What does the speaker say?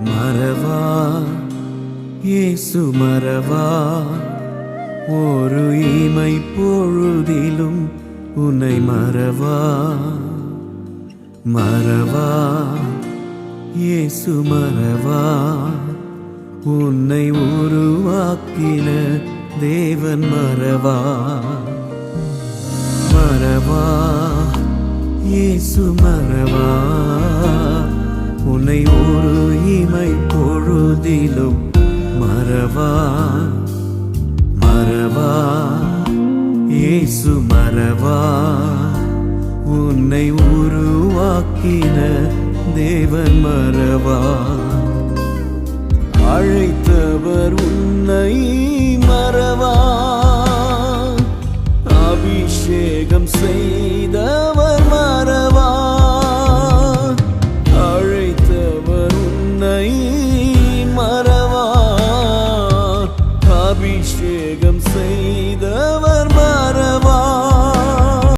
மறவா இயேசு மறவா ஒரு இமை பொழுதிலும் உன்னை மறவா மறவா இயேசு மறவா உன்னை உருவாக்கின தேவன் மறவா மறவா இயேசு மறவா உன்னை ஒரு இமை பொழுதிலும் மறவா மறவா இயேசு மறவா உன்னை உருவாக்கின தேவன் மறவா அழைத்தவர் உன்னை மறவா அபிஷேகம் செய்